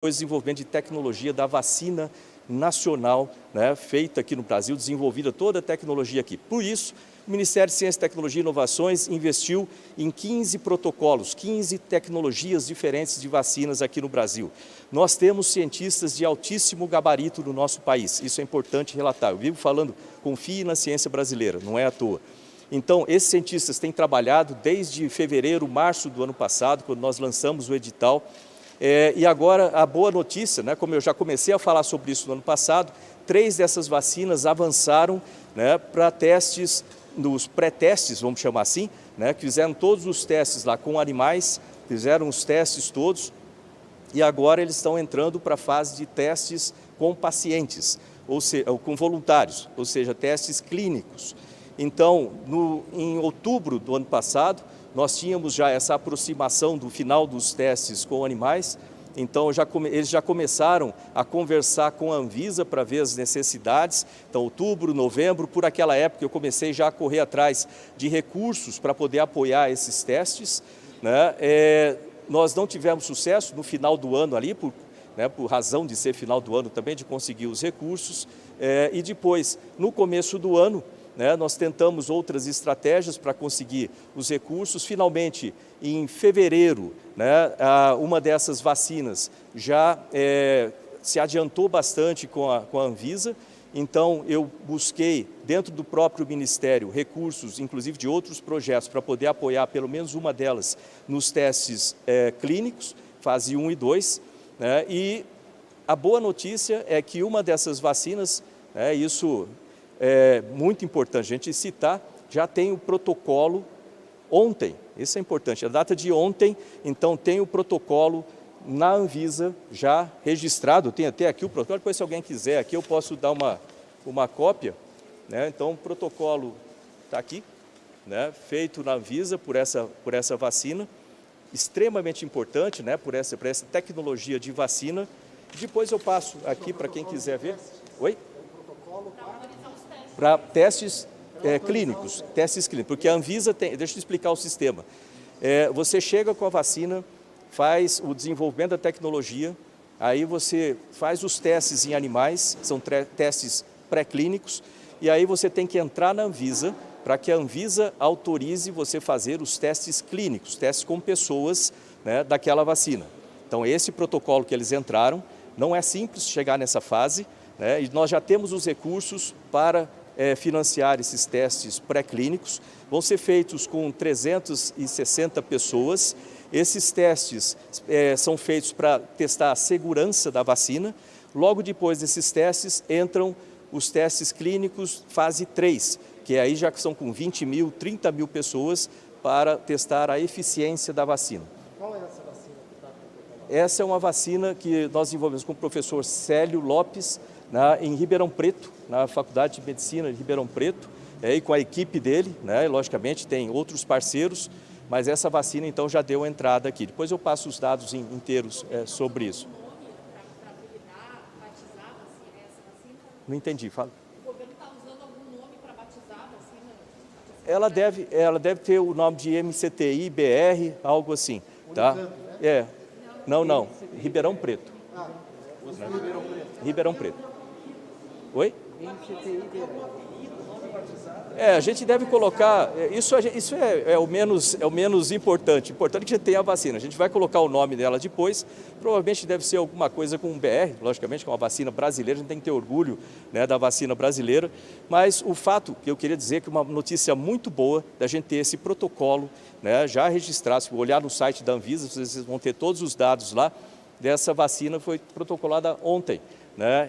o desenvolvimento de tecnologia da vacina nacional, né, feita aqui no Brasil, desenvolvida toda a tecnologia aqui. Por isso, o Ministério de Ciência, Tecnologia e Inovações investiu em 15 protocolos, 15 tecnologias diferentes de vacinas aqui no Brasil. Nós temos cientistas de altíssimo gabarito no nosso país, isso é importante relatar. Eu vivo falando, confie na ciência brasileira, não é à toa. Então, esses cientistas têm trabalhado desde fevereiro, março do ano passado, quando nós lançamos o edital. E agora, a boa notícia, né, como eu já comecei a falar sobre isso no ano passado, 3 dessas vacinas avançaram, né, para testes, nos pré-testes, vamos chamar assim, né, que fizeram todos os testes lá com animais, fizeram os testes todos, e agora eles estão entrando para a fase de testes com pacientes, ou seja, com voluntários, ou seja, testes clínicos. Então, em outubro do ano passado, nós tínhamos já essa aproximação do final dos testes com animais, então eles já começaram a conversar com a Anvisa para ver as necessidades. Então, outubro, novembro, por aquela época eu comecei já a correr atrás de recursos para poder apoiar esses testes, né? Nós não tivemos sucesso no final do ano ali, por razão de ser final do ano também, de conseguir os recursos, e depois, no começo do ano, nós tentamos outras estratégias para conseguir os recursos. Finalmente, em fevereiro, uma dessas vacinas já se adiantou bastante com a Anvisa. Então, eu busquei, dentro do próprio Ministério, recursos, inclusive de outros projetos, para poder apoiar pelo menos uma delas nos testes clínicos, fase 1 e 2. E a boa notícia é que uma dessas vacinas, isso é muito importante a gente citar, já tem o protocolo ontem, isso é importante, a data de ontem, então tem o protocolo na Anvisa já registrado, tem até aqui o protocolo, depois se alguém quiser aqui eu posso dar uma cópia, então o protocolo está aqui, feito na Anvisa por essa vacina, extremamente importante, por essa tecnologia de vacina. Depois eu passo aqui para quem quiser ver. Oi? Para testes clínicos, porque a Anvisa tem, deixa eu explicar o sistema. Você chega com a vacina, faz o desenvolvimento da tecnologia, aí você faz os testes em animais, são testes pré-clínicos, e aí você tem que entrar na Anvisa, para que a Anvisa autorize você fazer os testes clínicos, testes com pessoas, daquela vacina. Então, esse protocolo que eles entraram, não é simples chegar nessa fase, e nós já temos os recursos para financiar esses testes pré-clínicos, vão ser feitos com 360 pessoas. Esses testes são feitos para testar a segurança da vacina. Logo depois desses testes, entram os testes clínicos fase 3, que aí já são com 20 mil, 30 mil pessoas para testar a eficiência da vacina. Qual é essa vacina que está protocolo? Essa é uma vacina que nós desenvolvemos com o professor Célio Lopes, em Ribeirão Preto, na Faculdade de Medicina de Ribeirão Preto, e com a equipe dele, logicamente tem outros parceiros, mas essa vacina então já deu entrada aqui. Depois eu passo os dados inteiros sobre isso. Não entendi, fala. O governo está usando algum nome para batizar a vacina? Ela deve ter o nome de MCTI, BR, algo assim, tá? Não, Ribeirão Preto. Ribeirão Preto. Oi? A gente deve colocar, isso é o menos importante. Importante que a gente tenha a vacina. A gente vai colocar o nome dela depois. Provavelmente deve ser alguma coisa com BR, logicamente, com uma vacina brasileira. A gente tem que ter orgulho, da vacina brasileira. Mas o fato que eu queria dizer é que uma notícia muito boa da gente ter esse protocolo, já registrado. Se olhar no site da Anvisa, vocês vão ter todos os dados lá. Dessa vacina foi protocolada ontem,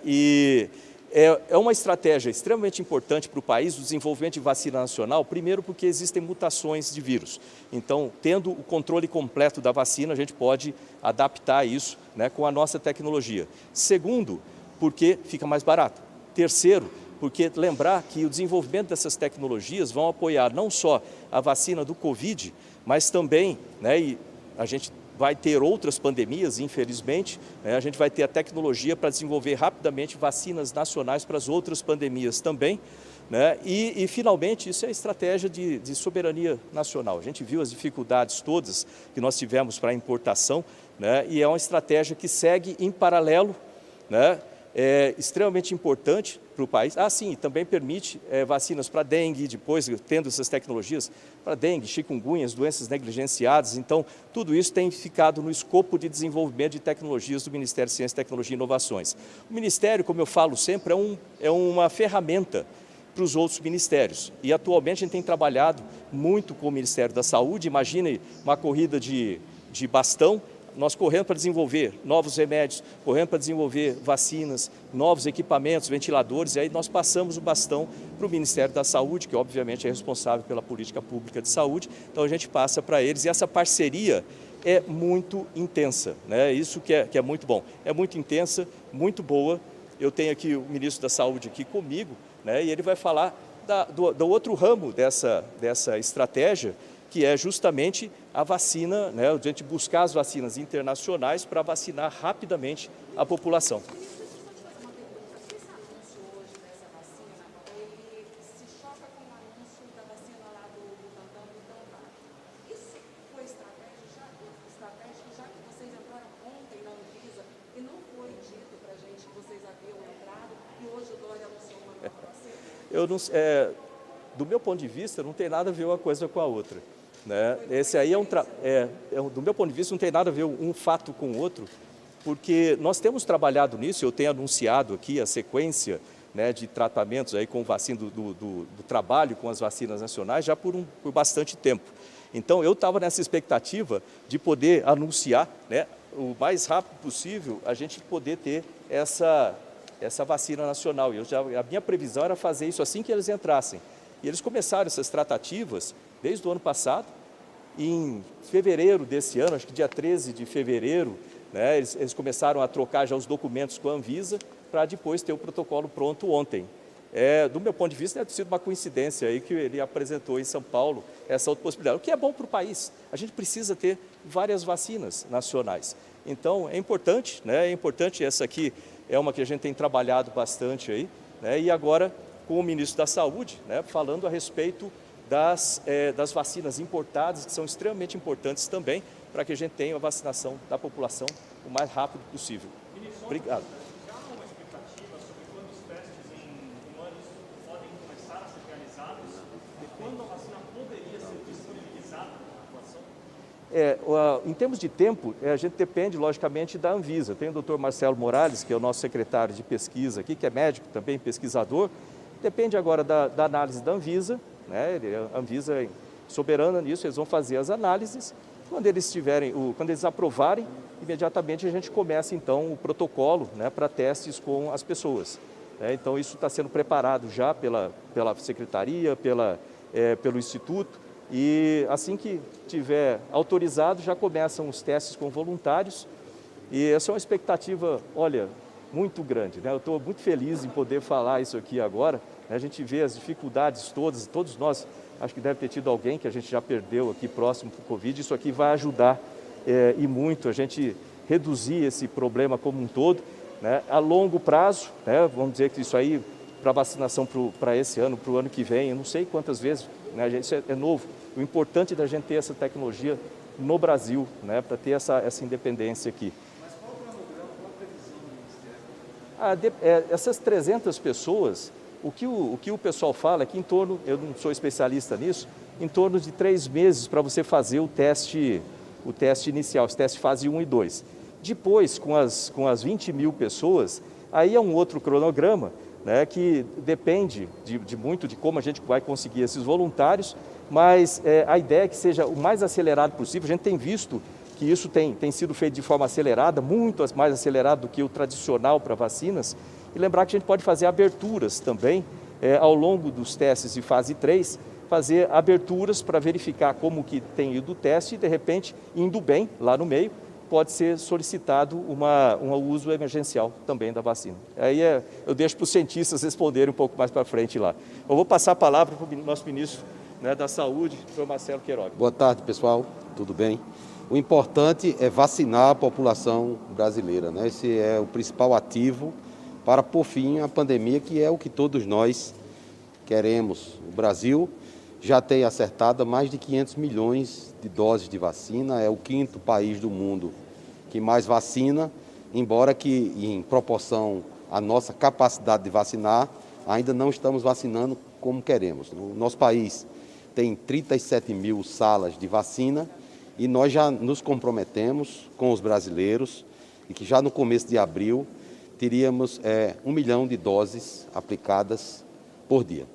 E é uma estratégia extremamente importante para o país, o desenvolvimento de vacina nacional, primeiro porque existem mutações de vírus. Então, tendo o controle completo da vacina, a gente pode adaptar isso, com a nossa tecnologia. Segundo, porque fica mais barato. Terceiro, porque lembrar que o desenvolvimento dessas tecnologias vão apoiar não só a vacina do Covid, mas também, e a gente vai ter outras pandemias, infelizmente, a gente vai ter a tecnologia para desenvolver rapidamente vacinas nacionais para as outras pandemias também, E, finalmente, isso é a estratégia de soberania nacional. A gente viu as dificuldades todas que nós tivemos para a importação, né? E é uma estratégia que segue em paralelo, né? É extremamente importante para o país. Sim, também permite vacinas para dengue, depois tendo essas tecnologias para dengue, chikungunya, doenças negligenciadas. Então, tudo isso tem ficado no escopo de desenvolvimento de tecnologias do Ministério de Ciência, Tecnologia e Inovações. O Ministério, como eu falo sempre, é uma ferramenta para os outros ministérios. E atualmente a gente tem trabalhado muito com o Ministério da Saúde. Imagine uma corrida de bastão, nós correndo para desenvolver novos remédios, correndo para desenvolver vacinas, novos equipamentos, ventiladores, e aí nós passamos o bastão para o Ministério da Saúde, que obviamente é responsável pela política pública de saúde, então a gente passa para eles, e essa parceria é muito intensa, né? Isso que é muito bom, é muito intensa, muito boa. Eu tenho aqui o ministro da Saúde aqui comigo, né? E ele vai falar do outro ramo dessa estratégia, que é justamente a vacina, né, a gente buscar as vacinas internacionais para vacinar rapidamente a população. Esse anúncio hoje dessa vacina, ele se choca com o anúncio da vacina lá do Butantan. Isso foi estratégia, já que vocês entraram ontem na Anvisa e não foi dito para a gente que vocês haviam entrado e hoje o Dória anunciou uma nova vacina? Do meu ponto de vista, não tem nada a ver uma coisa com a outra, né? Esse aí do meu ponto de vista, não tem nada a ver um fato com o outro, porque nós temos trabalhado nisso. Eu tenho anunciado aqui a sequência, né, de tratamentos aí com vacina, do trabalho com as vacinas nacionais já por bastante tempo. Então, eu estava nessa expectativa de poder anunciar, né, o mais rápido possível, a gente poder ter essa vacina nacional. A minha previsão era fazer isso assim que eles entrassem. E eles começaram essas tratativas desde o ano passado. Em fevereiro desse ano, acho que dia 13 de fevereiro, né, eles começaram a trocar já os documentos com a Anvisa para depois ter o protocolo pronto ontem. Do meu ponto de vista, deve ter sido uma coincidência aí que ele apresentou em São Paulo essa outra possibilidade, o que é bom para o país. A gente precisa ter várias vacinas nacionais. Então, é importante, né? É importante. Essa aqui é uma que a gente tem trabalhado bastante aí, né? E agora com o ministro da Saúde, né, falando a respeito das vacinas importadas, que são extremamente importantes também, para que a gente tenha a vacinação da população o mais rápido possível. Obrigado. Já há uma expectativa sobre quando os testes em humanos podem começar a ser realizados e quando a vacina poderia ser disponibilizada para a população? Em termos de tempo, a gente depende, logicamente, da Anvisa. Tem o Dr. Marcelo Morales, que é o nosso secretário de pesquisa aqui, que é médico também, pesquisador. Depende agora da análise da Anvisa, né? A Anvisa é soberana nisso, eles vão fazer as análises. Quando eles aprovarem, imediatamente a gente começa então o protocolo, né, para testes com as pessoas. Então isso está sendo preparado já pela secretaria, pelo Instituto, e assim que tiver autorizado já começam os testes com voluntários. E essa é uma expectativa, olha, muito grande, né? Eu estou muito feliz em poder falar isso aqui agora, né? A gente vê as dificuldades todos nós, acho que deve ter tido alguém que a gente já perdeu aqui próximo do Covid. Isso aqui vai ajudar e muito a gente reduzir esse problema como um todo, né? A longo prazo, né? Vamos dizer que isso aí para vacinação para esse ano, para o ano que vem, eu não sei quantas vezes, né? Isso é novo. O importante é da gente ter essa tecnologia no Brasil, né? Para ter essa independência aqui. Essas 300 pessoas, o que o pessoal fala é que em torno, eu não sou especialista nisso, em torno de 3 meses para você fazer o teste inicial, esse teste fase 1 e 2. Depois, com as 20 mil pessoas, aí é um outro cronograma, né, que depende muito de como a gente vai conseguir esses voluntários, mas a ideia é que seja o mais acelerado possível. A gente tem visto que isso tem sido feito de forma acelerada, muito mais acelerado do que o tradicional para vacinas. E lembrar que a gente pode fazer aberturas também, ao longo dos testes de fase 3, fazer aberturas para verificar como que tem ido o teste e, de repente, indo bem lá no meio, pode ser solicitado um uso emergencial também da vacina. Aí eu deixo para os cientistas responderem um pouco mais para frente lá. Eu vou passar a palavra para o nosso ministro, né, da Saúde, o Dr. Marcelo Queiroga. Boa tarde, pessoal. Tudo bem? O importante é vacinar a população brasileira, né? Esse é o principal ativo para pôr fim à pandemia, que é o que todos nós queremos. O Brasil já tem acertado mais de 500 milhões de doses de vacina, é o 5º país do mundo que mais vacina, embora que em proporção à nossa capacidade de vacinar, ainda não estamos vacinando como queremos. O nosso país tem 37 mil salas de vacina e nós já nos comprometemos com os brasileiros e que já no começo de abril teríamos 1 milhão de doses aplicadas por dia.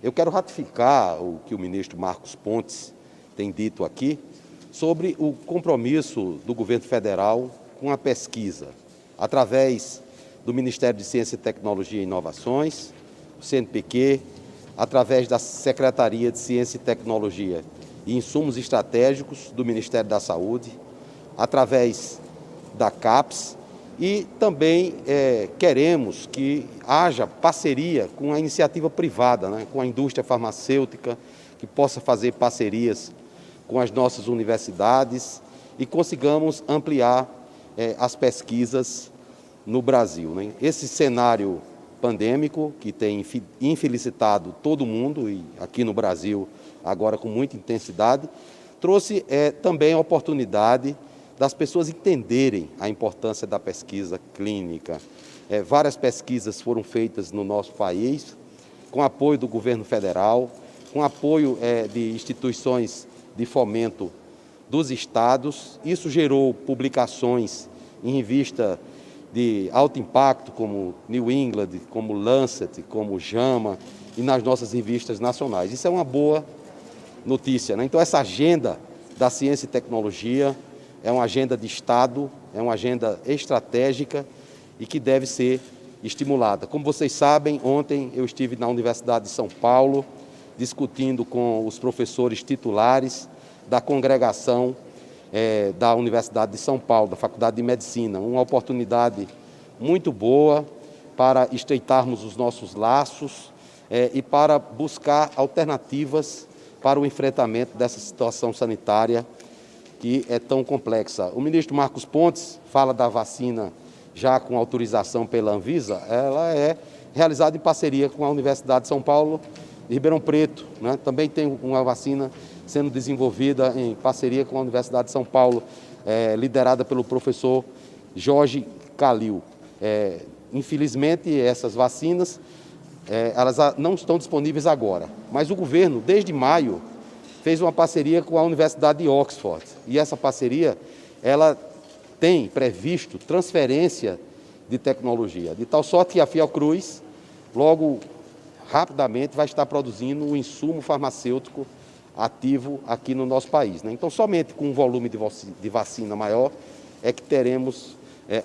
Eu quero ratificar o que o ministro Marcos Pontes tem dito aqui sobre o compromisso do governo federal com a pesquisa, através do Ministério de Ciência, Tecnologia e Inovações, o CNPq, através da Secretaria de Ciência e Tecnologia e Insumos Estratégicos do Ministério da Saúde, através da CAPES, e também queremos que haja parceria com a iniciativa privada, né, com a indústria farmacêutica, que possa fazer parcerias com as nossas universidades e consigamos ampliar as pesquisas no Brasil, né? Esse cenário pandêmico que tem infelicitado todo mundo e aqui no Brasil agora com muita intensidade, trouxe também a oportunidade das pessoas entenderem a importância da pesquisa clínica. Várias pesquisas foram feitas no nosso país, com apoio do governo federal, com apoio de instituições de fomento dos estados. Isso gerou publicações em revista de alto impacto, como New England, como Lancet, como JAMA, e nas nossas revistas nacionais. Isso é uma boa notícia, né? Então, essa agenda da ciência e tecnologia é uma agenda de Estado, é uma agenda estratégica e que deve ser estimulada. Como vocês sabem, ontem eu estive na Universidade de São Paulo discutindo com os professores titulares da congregação da Universidade de São Paulo, da Faculdade de Medicina. Uma oportunidade muito boa para estreitarmos os nossos laços e para buscar alternativas para o enfrentamento dessa situação sanitária que é tão complexa. O ministro Marcos Pontes fala da vacina já com autorização pela Anvisa. Ela é realizada em parceria com a Universidade de São Paulo de Ribeirão Preto, né? Também tem uma vacina sendo desenvolvida em parceria com a Universidade de São Paulo, liderada pelo professor Jorge Calil. Infelizmente, essas vacinas elas não estão disponíveis agora, mas o governo, desde maio, fez uma parceria com a Universidade de Oxford. E essa parceria ela tem previsto transferência de tecnologia, de tal sorte que a Fiocruz, logo, rapidamente, vai estar produzindo um insumo farmacêutico ativo aqui no nosso país, né? Então, somente com um volume de vacina maior é que teremos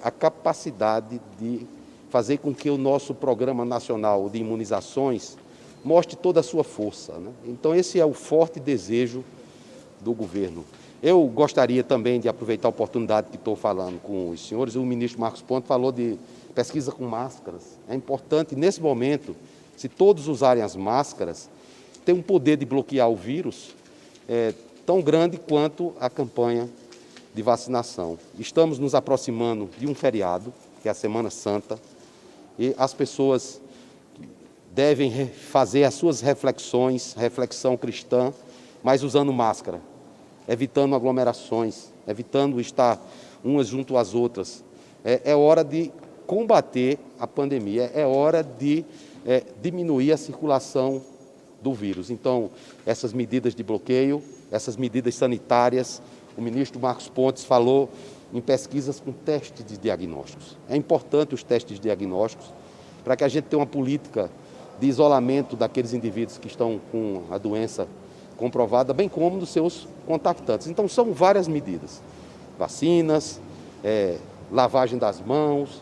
a capacidade de fazer com que o nosso Programa Nacional de Imunizações mostre toda a sua força, né? Então, esse é o forte desejo do governo. Eu gostaria também de aproveitar a oportunidade que estou falando com os senhores. O ministro Marcos Pontes falou de pesquisa com máscaras. É importante, nesse momento, se todos usarem as máscaras, tem um poder de bloquear o vírus tão grande quanto a campanha de vacinação. Estamos nos aproximando de um feriado, que é a Semana Santa, e as pessoas devem fazer as suas reflexão cristã, mas usando máscara, evitando aglomerações, evitando estar umas junto às outras. É hora de combater a pandemia, é hora de diminuir a circulação do vírus. Então, essas medidas de bloqueio, essas medidas sanitárias, o ministro Marcos Pontes falou em pesquisas com testes de diagnósticos. É importante os testes diagnósticos para que a gente tenha uma política de isolamento daqueles indivíduos que estão com a doença comprovada, bem como dos seus contactantes. Então, são várias medidas. Vacinas, lavagem das mãos.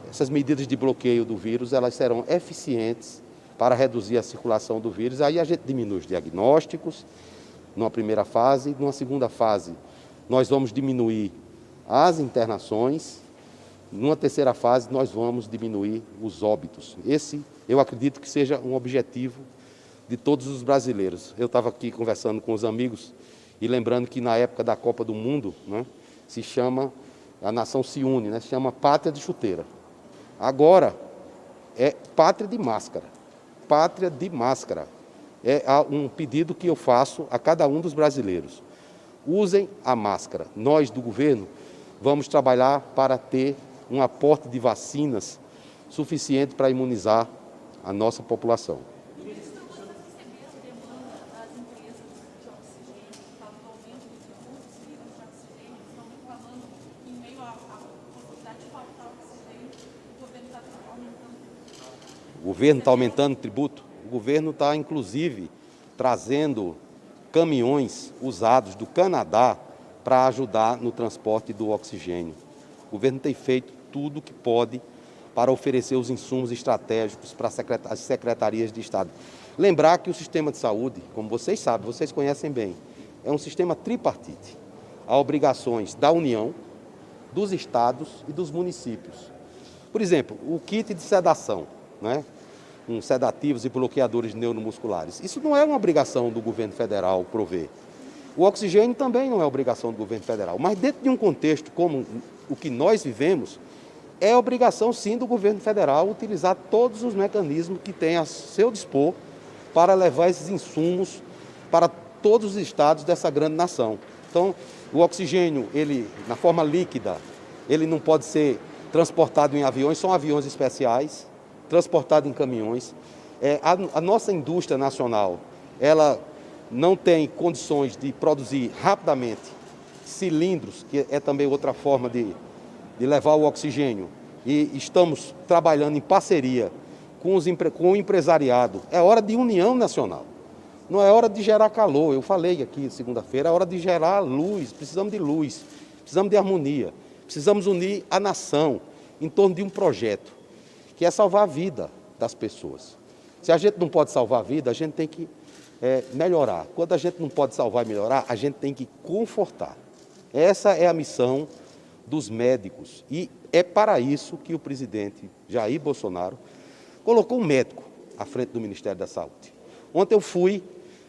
Essas medidas de bloqueio do vírus, elas serão eficientes para reduzir a circulação do vírus. Aí a gente diminui os diagnósticos numa primeira fase. Numa segunda fase, nós vamos diminuir as internações. Numa terceira fase, nós vamos diminuir os óbitos. Esse, eu acredito que seja um objetivo de todos os brasileiros. Eu estava aqui conversando com os amigos e lembrando que na época da Copa do Mundo, né, a nação se une, né, se chama Pátria de Chuteira. Agora é Pátria de Máscara. Pátria de Máscara. É um pedido que eu faço a cada um dos brasileiros. Usem a máscara. Nós do governo vamos trabalhar para ter um aporte de vacinas suficiente para imunizar a nossa população. O governo está aumentando o tributo? O governo está, inclusive, trazendo caminhões usados do Canadá para ajudar no transporte do oxigênio. O governo tem feito tudo o que pode para oferecer os insumos estratégicos para as secretarias de Estado. Lembrar que o sistema de saúde, como vocês sabem, vocês conhecem bem, é um sistema tripartite. Há obrigações da União, dos estados e dos municípios. Por exemplo, o kit de sedação, né? Com sedativos e bloqueadores neuromusculares. Isso não é uma obrigação do governo federal prover. O oxigênio também não é obrigação do governo federal. Mas dentro de um contexto como o que nós vivemos, é obrigação sim do governo federal utilizar todos os mecanismos que tem a seu dispor para levar esses insumos para todos os estados dessa grande nação. Então, o oxigênio, ele, na forma líquida, ele não pode ser transportado em aviões, são aviões especiais, transportado em caminhões. A nossa indústria nacional, ela não tem condições de produzir rapidamente cilindros, que é também outra forma de levar o oxigênio. E estamos trabalhando em parceria com o empresariado. É hora de união nacional. Não é hora de gerar calor. Eu falei aqui segunda-feira, é hora de gerar luz. Precisamos de luz, precisamos de harmonia. Precisamos unir a nação em torno de um projeto, que é salvar a vida das pessoas. Se a gente não pode salvar a vida, a gente tem que melhorar. Quando a gente não pode salvar e melhorar, a gente tem que confortar. Essa é a missão dos médicos. E é para isso que o presidente Jair Bolsonaro colocou um médico à frente do Ministério da Saúde. Ontem eu fui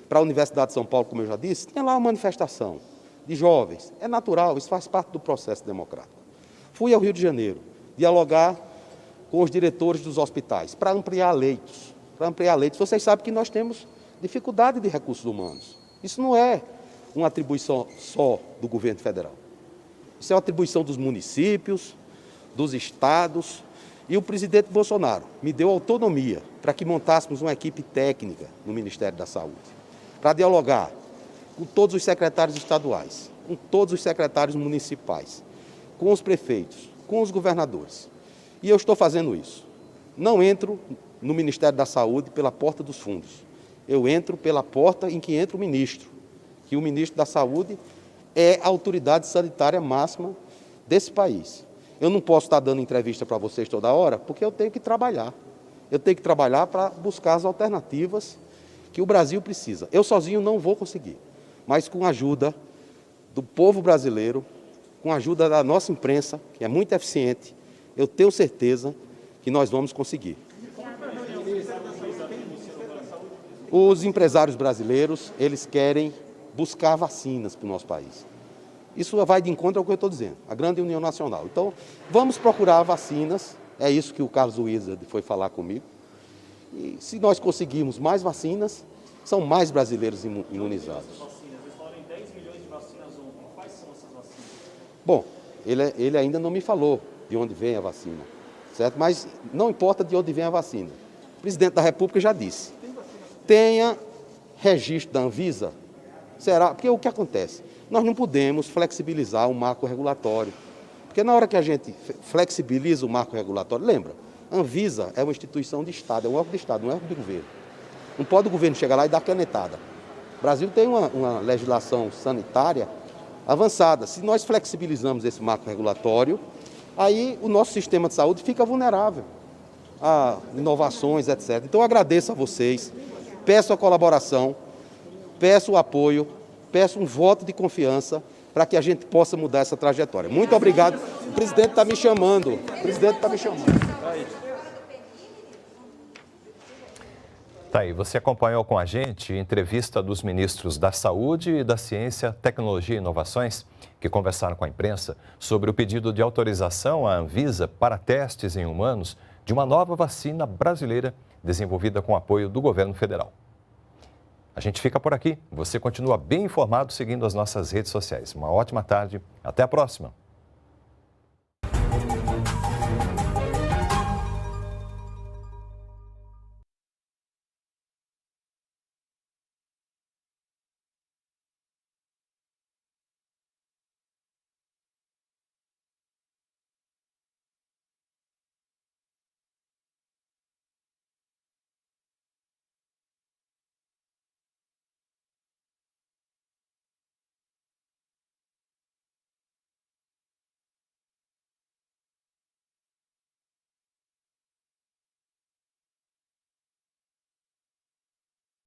para a Universidade de São Paulo, como eu já disse, tinha lá uma manifestação de jovens. É natural, isso faz parte do processo democrático. Fui ao Rio de Janeiro dialogar com os diretores dos hospitais para ampliar leitos. Vocês sabem que nós temos dificuldade de recursos humanos. Isso não é uma atribuição só do governo federal. Isso é uma atribuição dos municípios, dos estados. E o presidente Bolsonaro me deu autonomia para que montássemos uma equipe técnica no Ministério da Saúde, para dialogar com todos os secretários estaduais, com todos os secretários municipais, com os prefeitos, com os governadores. E eu estou fazendo isso. Não entro no Ministério da Saúde pela porta dos fundos. Eu entro pela porta em que entra o ministro, que o ministro da Saúde é a autoridade sanitária máxima desse país. Eu não posso estar dando entrevista para vocês toda hora, porque eu tenho que trabalhar. Eu tenho que trabalhar para buscar as alternativas que o Brasil precisa. Eu sozinho não vou conseguir, mas com a ajuda do povo brasileiro, com a ajuda da nossa imprensa, que é muito eficiente, eu tenho certeza que nós vamos conseguir. Os empresários brasileiros, eles querem buscar vacinas para o nosso país. Isso vai de encontro ao que eu estou dizendo, a grande união nacional. Então, vamos procurar vacinas, é isso que o Carlos Wizard foi falar comigo. E se nós conseguirmos mais vacinas, são mais brasileiros imunizados. Eles falaram em 10 milhões de vacinas ontem. Quais são essas vacinas? Bom, ele ainda não me falou de onde vem a vacina, certo? Mas não importa de onde vem a vacina. O presidente da República já disse, tenha registro da Anvisa. Será? Porque o que acontece? Nós não podemos flexibilizar o marco regulatório. Porque na hora que a gente flexibiliza o marco regulatório, lembra, a Anvisa é uma instituição de Estado, é um órgão de Estado, não é um órgão de governo. Não pode o governo chegar lá e dar canetada. O Brasil tem uma legislação sanitária avançada. Se nós flexibilizamos esse marco regulatório, aí o nosso sistema de saúde fica vulnerável a inovações, etc. Então eu agradeço a vocês, peço a colaboração, peço o apoio, peço um voto de confiança para que a gente possa mudar essa trajetória. Muito obrigado. O presidente está me chamando. O presidente está me chamando. Tá aí, você acompanhou com a gente a entrevista dos ministros da Saúde e da Ciência, Tecnologia e Inovações, que conversaram com a imprensa sobre o pedido de autorização à Anvisa para testes em humanos de uma nova vacina brasileira desenvolvida com apoio do governo federal. A gente fica por aqui. Você continua bem informado seguindo as nossas redes sociais. Uma ótima tarde. Até a próxima.